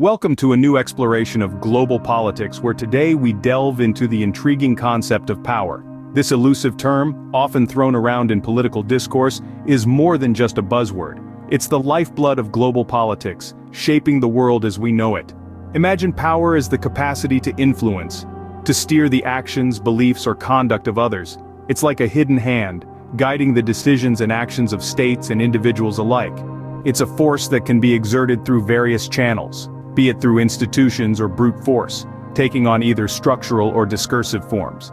Welcome to a new exploration of global politics where today we delve into the intriguing concept of power. This elusive term, often thrown around in political discourse, is more than just a buzzword. It's the lifeblood of global politics, shaping the world as we know it. Imagine power as the capacity to influence, to steer the actions, beliefs, or conduct of others. It's like a hidden hand, guiding the decisions and actions of states and individuals alike. It's a force that can be exerted through various channels, be it through institutions or brute force, taking on either structural or discursive forms.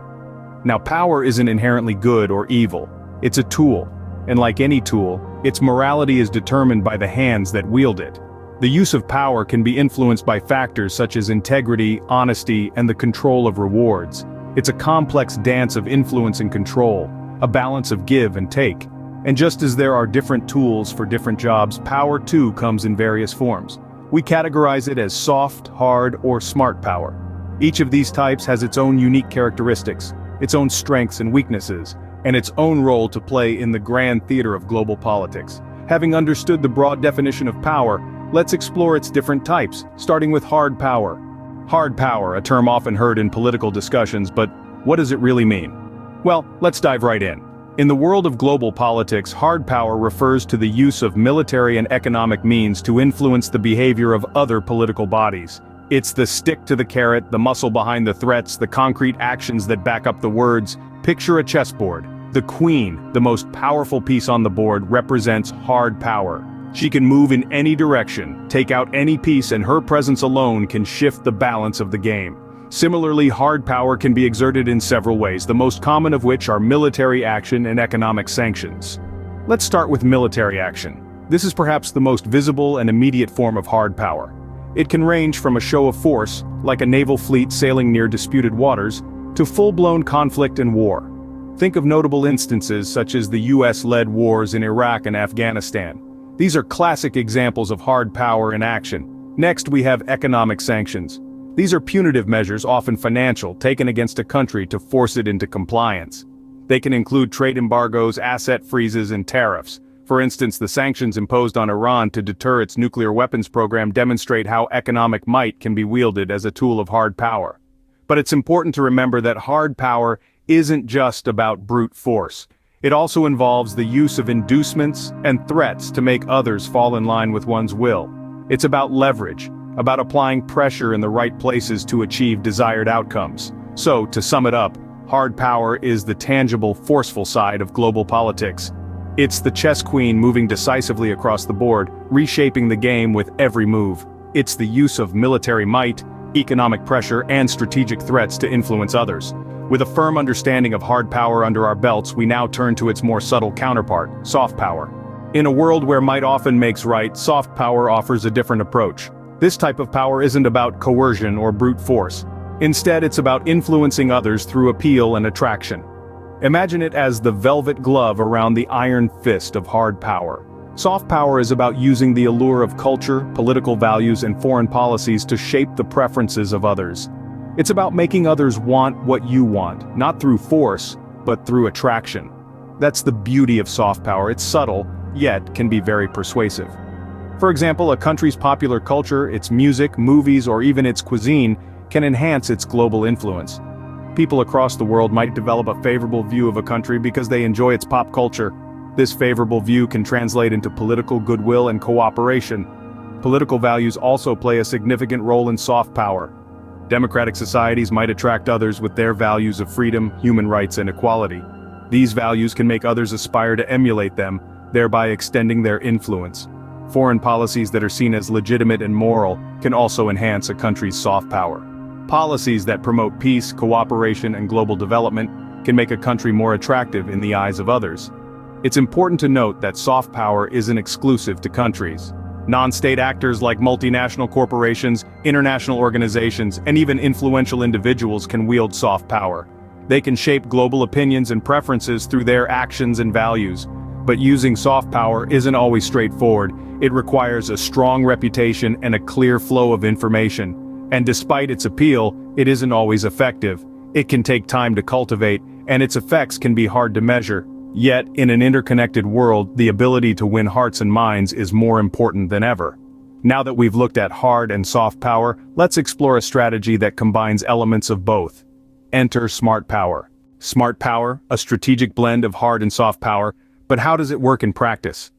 Now, power isn't inherently good or evil. It's a tool, and like any tool, its morality is determined by the hands that wield it. The use of power can be influenced by factors such as integrity, honesty, and the control of rewards. It's a complex dance of influence and control, a balance of give and take. And just as there are different tools for different jobs, power too comes in various forms. We categorize it as soft, hard, or smart power. Each of these types has its own unique characteristics, its own strengths and weaknesses, and its own role to play in the grand theater of global politics. Having understood the broad definition of power, let's explore its different types, starting with hard power. Hard power, a term often heard in political discussions, but what does it really mean? Well, let's dive right in. In the world of global politics, hard power refers to the use of military and economic means to influence the behavior of other political bodies. It's the stick to the carrot, the muscle behind the threats, the concrete actions that back up the words. Picture a chessboard. The queen, the most powerful piece on the board, represents hard power. She can move in any direction, take out any piece, and her presence alone can shift the balance of the game. Similarly, hard power can be exerted in several ways, the most common of which are military action and economic sanctions. Let's start with military action. This is perhaps the most visible and immediate form of hard power. It can range from a show of force, like a naval fleet sailing near disputed waters, to full-blown conflict and war. Think of notable instances such as the US-led wars in Iraq and Afghanistan. These are classic examples of hard power in action. Next, we have economic sanctions. These are punitive measures, often financial, taken against a country to force it into compliance. They can include trade embargoes, asset freezes, and tariffs. For instance, the sanctions imposed on Iran to deter its nuclear weapons program demonstrate how economic might can be wielded as a tool of hard power. But it's important to remember that hard power isn't just about brute force. It also involves the use of inducements and threats to make others fall in line with one's will. It's about leverage, about applying pressure in the right places to achieve desired outcomes. So, to sum it up, hard power is the tangible, forceful side of global politics. It's the chess queen moving decisively across the board, reshaping the game with every move. It's the use of military might, economic pressure, and strategic threats to influence others. With a firm understanding of hard power under our belts, we now turn to its more subtle counterpart, soft power. In a world where might often makes right, soft power offers a different approach. This type of power isn't about coercion or brute force. Instead, it's about influencing others through appeal and attraction. Imagine it as the velvet glove around the iron fist of hard power. Soft power is about using the allure of culture, political values, and foreign policies to shape the preferences of others. It's about making others want what you want, not through force, but through attraction. That's the beauty of soft power. It's subtle, yet can be very persuasive. For example, a country's popular culture, its music, movies, or even its cuisine can enhance its global influence. People across the world might develop a favorable view of a country because they enjoy its pop culture. This favorable view can translate into political goodwill and cooperation. Political values also play a significant role in soft power. Democratic societies might attract others with their values of freedom, human rights, and equality. These values can make others aspire to emulate them, thereby extending their influence. Foreign policies that are seen as legitimate and moral can also enhance a country's soft power. Policies that promote peace, cooperation, and global development can make a country more attractive in the eyes of others. It's important to note that soft power isn't exclusive to countries. Non-state actors like multinational corporations, international organizations, and even influential individuals can wield soft power. They can shape global opinions and preferences through their actions and values. But using soft power isn't always straightforward. It requires a strong reputation and a clear flow of information. And despite its appeal, it isn't always effective. It can take time to cultivate, and its effects can be hard to measure. Yet, in an interconnected world, the ability to win hearts and minds is more important than ever. Now that we've looked at hard and soft power, let's explore a strategy that combines elements of both. Enter smart power. Smart power, a strategic blend of hard and soft power, but how does it work in practice?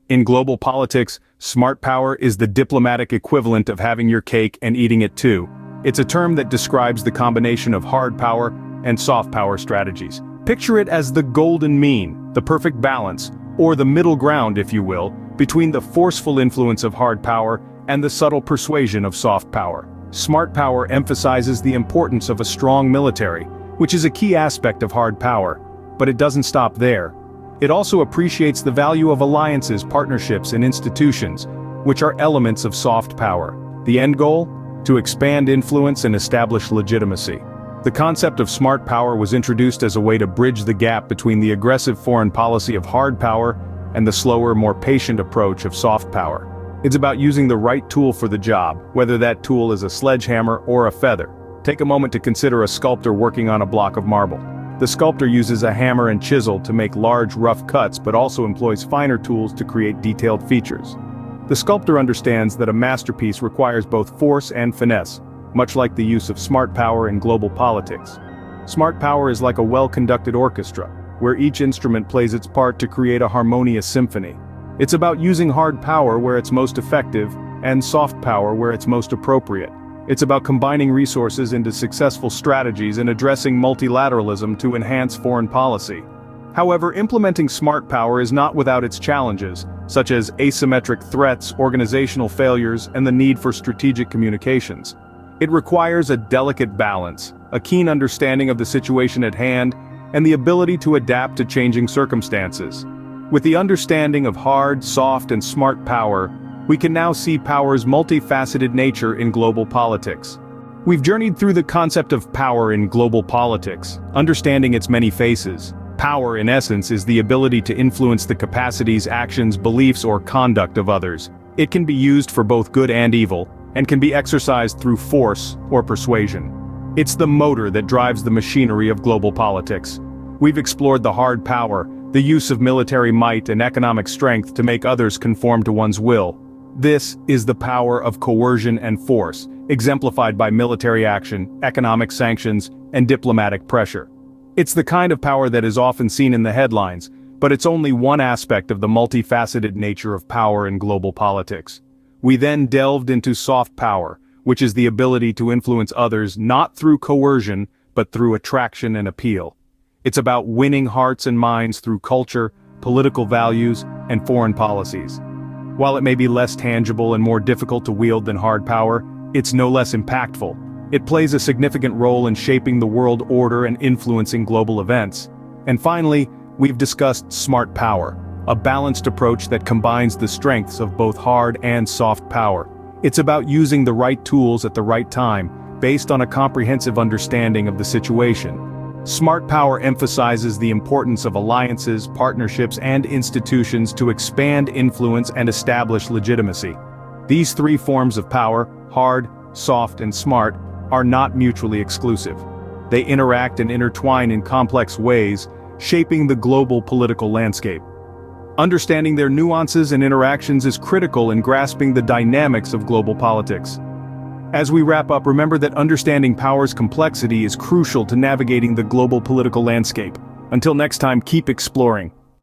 In global politics, smart power is the diplomatic equivalent of having your cake and eating it too. It's a term that describes the combination of hard power and soft power strategies. Picture it as the golden mean, the perfect balance, or the middle ground, if you will, between the forceful influence of hard power and the subtle persuasion of soft power. Smart power emphasizes the importance of a strong military, which is a key aspect of hard power, but it doesn't stop there. It also appreciates the value of alliances, partnerships, and institutions, which are elements of soft power. The end goal? To expand influence and establish legitimacy. The concept of smart power was introduced as a way to bridge the gap between the aggressive foreign policy of hard power and the slower, more patient approach of soft power. It's about using the right tool for the job, whether that tool is a sledgehammer or a feather. Take a moment to consider a sculptor working on a block of marble. The sculptor uses a hammer and chisel to make large, rough cuts, but also employs finer tools to create detailed features. The sculptor understands that a masterpiece requires both force and finesse, much like the use of smart power in global politics. Smart power is like a well-conducted orchestra, where each instrument plays its part to create a harmonious symphony. It's about using hard power where it's most effective, and soft power where it's most appropriate. It's about combining resources into successful strategies and addressing multilateralism to enhance foreign policy. However, implementing smart power is not without its challenges, such as asymmetric threats, organizational failures, and the need for strategic communications. It requires a delicate balance, a keen understanding of the situation at hand, and the ability to adapt to changing circumstances. With the understanding of hard, soft, and smart power, we can now see power's multifaceted nature in global politics. We've journeyed through the concept of power in global politics, understanding its many faces. Power, in essence, is the ability to influence the capacities, actions, beliefs, or conduct of others. It can be used for both good and evil, and can be exercised through force or persuasion. It's the motor that drives the machinery of global politics. We've explored the hard power, the use of military might and economic strength to make others conform to one's will. This is the power of coercion and force, exemplified by military action, economic sanctions, and diplomatic pressure. It's the kind of power that is often seen in the headlines, but it's only one aspect of the multifaceted nature of power in global politics. We then delved into soft power, which is the ability to influence others not through coercion, but through attraction and appeal. It's about winning hearts and minds through culture, political values, and foreign policies. While it may be less tangible and more difficult to wield than hard power, it's no less impactful. It plays a significant role in shaping the world order and influencing global events. And finally, we've discussed smart power, a balanced approach that combines the strengths of both hard and soft power. It's about using the right tools at the right time, based on a comprehensive understanding of the situation. Smart power emphasizes the importance of alliances, partnerships, and institutions to expand influence and establish legitimacy. These three forms of power, hard, soft, and smart, are not mutually exclusive. They interact and intertwine in complex ways, shaping the global political landscape. Understanding their nuances and interactions is critical in grasping the dynamics of global politics. As we wrap up, remember that understanding power's complexity is crucial to navigating the global political landscape. Until next time, keep exploring.